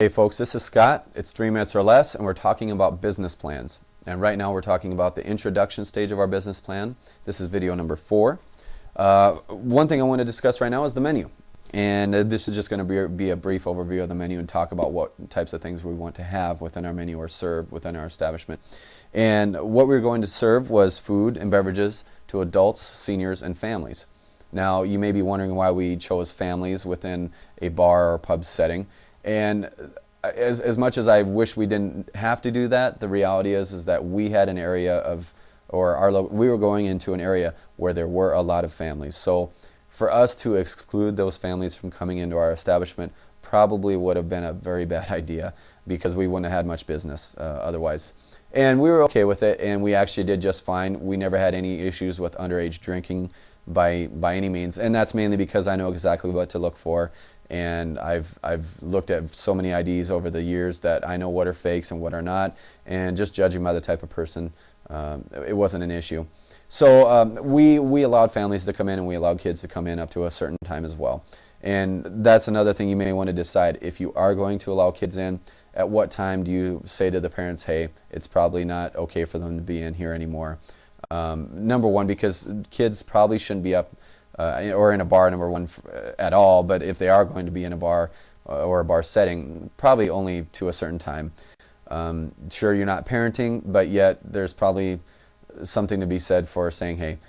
Hey folks, this is Scott. It's 3 minutes or less, and we're talking about business plans. And right now we're talking about the introduction stage of our business plan. This is video number 4. One thing I want to discuss right now is the menu. And this is just going to be a brief overview of the menu and talk about what types of things we want to have within our menu or serve within our establishment. And what we were going to serve was food and beverages to adults, seniors, and families. Now you may be wondering why we chose families within a bar or pub setting. And as much as I wish we didn't have to do that, the reality is that we had an area of, we were going into an area where there were a lot of families. So for us to exclude those families from coming into our establishment probably would have been a very bad idea, because we wouldn't have had much business otherwise. And we were okay with it, and we actually did just fine. We never had any issues with underage drinking by any means, and that's mainly because I know exactly what to look for. And I've looked at so many IDs over the years that I know what are fakes and what are not, and just judging by the type of person, it wasn't an issue. So we allowed families to come in, and we allowed kids to come in up to a certain time as well. And that's another thing you may want to decide. If you are going to allow kids in, at what time do you say to the parents, hey, it's probably not okay for them to be in here anymore? Number one, because kids probably shouldn't be up or in a bar, number one, at all, but if they are going to be in a bar or a bar setting, probably only to a certain time. Sure, you're not parenting, but yet there's probably something to be said for saying, hey,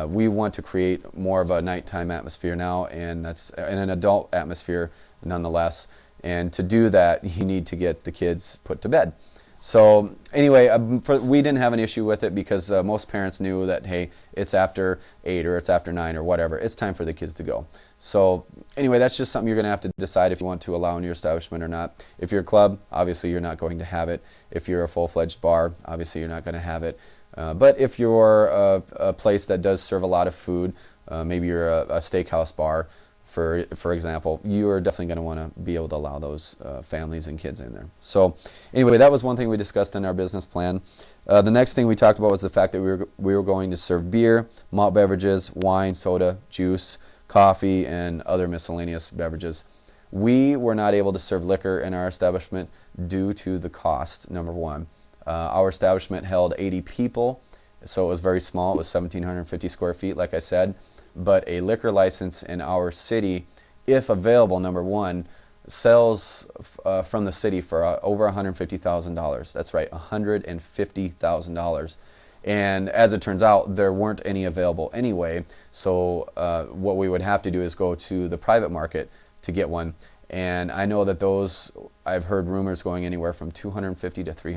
we want to create more of a nighttime atmosphere now, and that's in an adult atmosphere nonetheless. And to do that, you need to get the kids put to bed. So anyway, we didn't have an issue with it, because most parents knew that, hey, it's after 8 or it's after 9 or whatever. It's time for the kids to go. So anyway, that's just something you're going to have to decide if you want to allow in your establishment or not. If you're a club, obviously you're not going to have it. If you're a full-fledged bar, obviously you're not going to have it. But if you're a place that does serve a lot of food, maybe you're a steakhouse bar, for example, you are definitely going to want to be able to allow those families and kids in there. So anyway, that was one thing we discussed in our business plan. The next thing we talked about was the fact that we were going to serve beer, malt beverages, wine, soda, juice, coffee, and other miscellaneous beverages. We were not able to serve liquor in our establishment due to the cost, number one. Our establishment held 80 people, so it was very small. It was 1,750 square feet, like I said. But a liquor license in our city, if available, number one, sells from the city for over $150,000. That's right, $150,000. And as it turns out, there weren't any available anyway. So what we would have to do is go to the private market to get one. And I know that those, I've heard rumors going anywhere from $250,000 to $300,000.